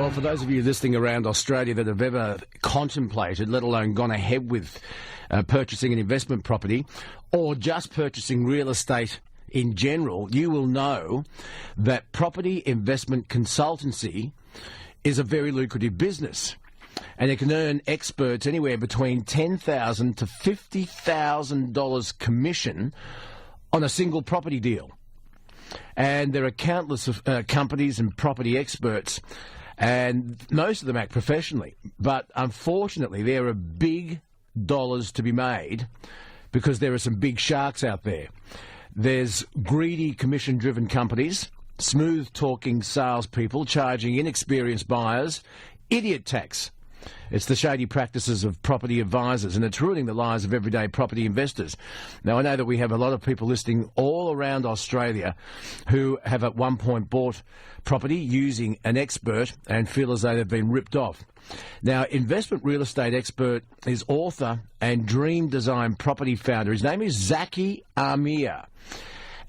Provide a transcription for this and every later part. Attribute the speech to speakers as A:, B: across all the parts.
A: Well, for those of you listening around Australia that have ever contemplated, let alone gone ahead with purchasing an investment property or just purchasing real estate in general, you will know that property investment consultancy is a very lucrative business. And it can earn experts anywhere between $10,000 to $50,000 commission on a single property deal. And there are countless companies and property experts, and most of them act professionally. But unfortunately, there are big dollars to be made because there are some big sharks out there. There's greedy commission-driven companies, smooth-talking salespeople charging inexperienced buyers, idiot tax. It's the shady practices of property advisors, and it's ruining the lives of everyday property investors. Now, I know that we have a lot of people listening all around Australia who have at one point bought property using an expert and feel as though they've been ripped off. Now, investment real estate expert is author and dream design property founder. His name is Zaki Ameer.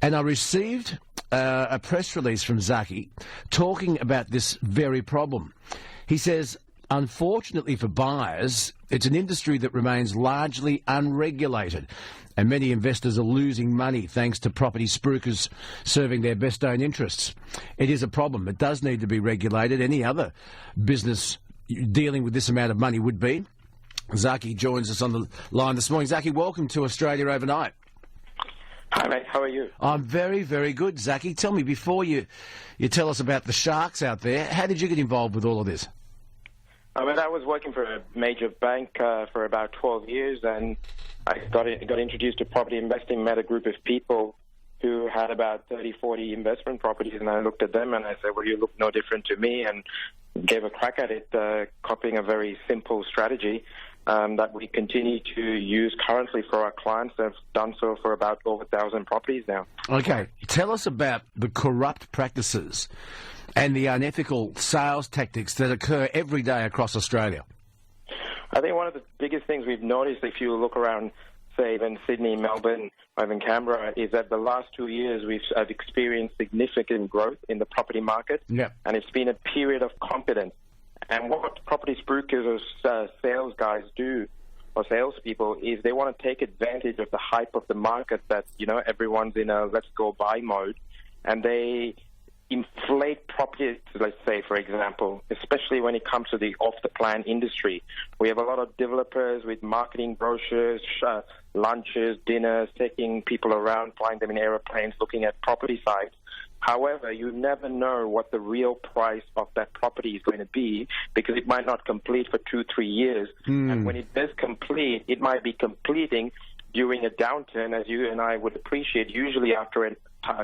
A: And I received a press release from Zaki talking about this very problem. He says, unfortunately for buyers, it's an industry that remains largely unregulated, and many investors are losing money thanks to property spruikers serving their best own interests. It is a problem. It does need to be regulated. Any other business dealing with this amount of money would be. Zaki joins us on the line this morning. Zaki, welcome to Australia Overnight.
B: Hi, mate. How are you?
A: I'm very, very good, Zaki. Tell me, before you tell us about the sharks out there, how did you get involved with all of this?
B: I was working for a major bank for about 12 years, and I got introduced to property investing, met a group of people who had about 30, 40 investment properties, and I looked at them and I said, well, you look no different to me, and gave a crack at it, copying a very simple strategy that we continue to use currently for our clients. I've done so for about over 1,000 properties now.
A: Okay. Tell us about the corrupt practices and the unethical sales tactics that occur every day across Australia.
B: I think one of the biggest things we've noticed, if you look around, say, even Sydney, Melbourne, or even Canberra, is that the last 2 years we've experienced significant growth in the property market, and it's been a period of confidence. And what property spruikers or sales guys do, or salespeople, is they want to take advantage of the hype of the market that, everyone's in a let's go buy mode, and they inflate properties, let's say, for example, especially when it comes to the off-the-plan industry. We have a lot of developers with marketing brochures, lunches, dinners, taking people around, flying them in aeroplanes, looking at property sites. However, you never know what the real price of that property is going to be, because it might not complete for 2-3 years. And when it does complete, it might be completing during a downturn, as you and I would appreciate. Usually after a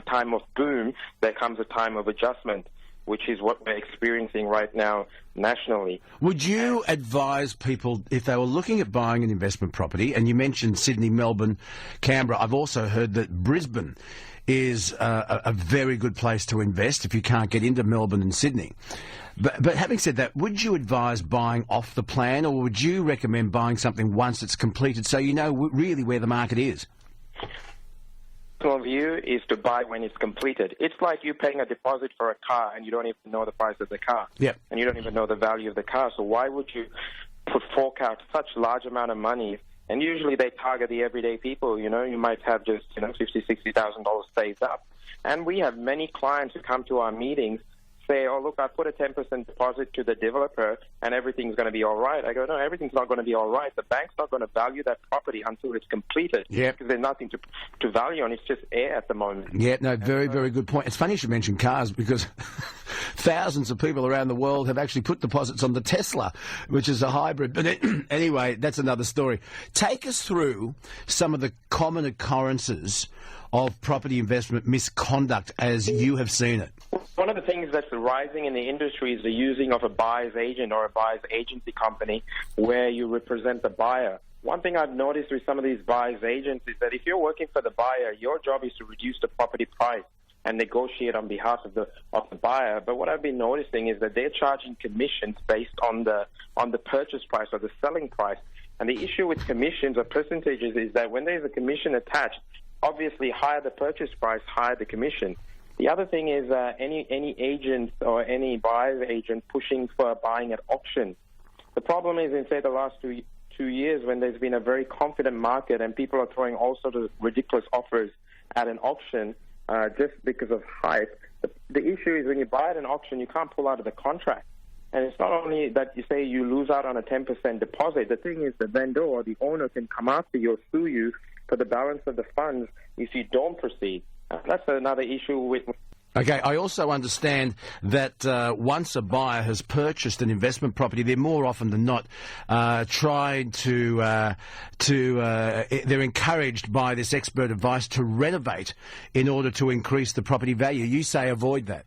B: time of boom, there comes a time of adjustment, which is what we're experiencing right now nationally.
A: Would you advise people, if they were looking at buying an investment property, and you mentioned Sydney, Melbourne, Canberra, I've also heard that Brisbane is a very good place to invest if you can't get into Melbourne and Sydney. But having said that, would you advise buying off the plan, or would you recommend buying something once it's completed so you know really where the market is?
B: Personal view is to buy when it's completed. It's like you paying a deposit for a car and you don't even know the price of the car.
A: Yep.
B: And you don't even know the value of the car. So why would you fork out such large amount of money? And usually they target the everyday people. You might have just $50,000, $60,000 saved up. And we have many clients who come to our meetings, say, oh, look, I put a 10% deposit to the developer and everything's going to be all right. I go, no, everything's not going to be all right. The bank's not going to value that property until it's completed. Because there's nothing to value on. It's just air at the moment. Yeah, no,
A: very, very good point. It's funny you should mention cars, because thousands of people around the world have actually put deposits on the Tesla, which is a hybrid. But anyway, that's another story. Take us through some of the common occurrences of property investment misconduct as you have seen it.
B: One of the things that's rising in the industry is the using of a buyer's agent or a buyer's agency company where you represent the buyer. One thing I've noticed with some of these buyer's agents is that if you're working for the buyer, your job is to reduce the property price and negotiate on behalf of the buyer. But what I've been noticing is that they're charging commissions based on the purchase price or the selling price. And the issue with commissions or percentages is that when there's a commission attached, obviously higher the purchase price, higher the commission. The other thing is any agent or any buyer's agent pushing for buying at auction. The problem is in, say, the last two years when there's been a very confident market and people are throwing all sorts of ridiculous offers at an auction just because of hype. The issue is when you buy at an auction, you can't pull out of the contract. And it's not only that you say you lose out on a 10% deposit. The thing is the vendor or the owner can come after you or sue you for the balance of the funds if you don't proceed. That's another issue with...
A: Okay, I also understand that once a buyer has purchased an investment property, they're more often than not they're encouraged by this expert advice to renovate in order to increase the property value. You say avoid that.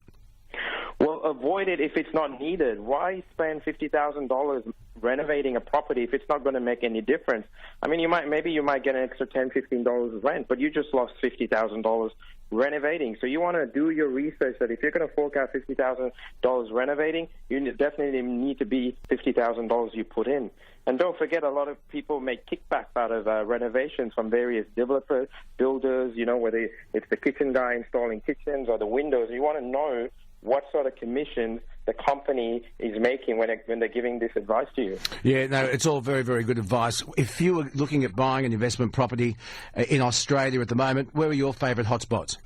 B: Well, avoid it if it's not needed. Why spend $50,000 renovating a property if it's not going to make any difference? I mean, maybe you might get an extra $10, $15 of rent, but you just lost $50,000 renovating. So you want to do your research that if you're going to fork out $50,000 renovating, you definitely need to be $50,000 you put in. And don't forget, a lot of people make kickbacks out of renovations from various developers, builders, whether it's the kitchen guy installing kitchens or the windows. You want to know what sort of commission the company is making when they're giving this advice to you. Yeah,
A: no, it's all very, very good advice. If you were looking at buying an investment property in Australia at the moment, where are your favourite hotspots?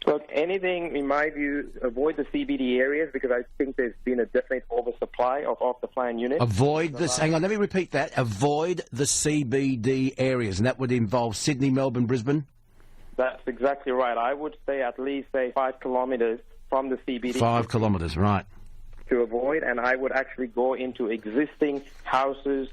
B: Look, anything, in my view, avoid the CBD areas because I think there's been a definite oversupply of off-the-plan units.
A: Avoid this. Hang on, let me repeat that. Avoid the CBD areas, and that would involve Sydney, Melbourne, Brisbane?
B: That's exactly right. I would say at least, 5 kilometres from the CBD.
A: 5 kilometres, right.
B: To avoid, and I would actually go into existing houses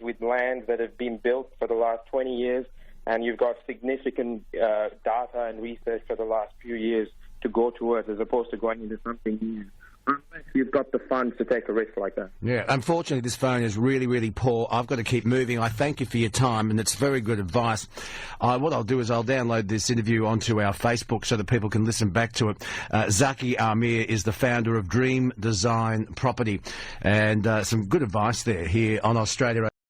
B: with lands that have been built for the last 20 years, and you've got significant data and research for the last few years to go towards, as opposed to going into something new. Unless you've got the funds to take a risk like that.
A: Yeah, unfortunately this phone is really, really poor. I've got to keep moving. I thank you for your time, and it's very good advice. What I'll do is I'll download this interview onto our Facebook so that people can listen back to it. Zaki Ameer is the founder of Dream Design Property, and some good advice there here on Australia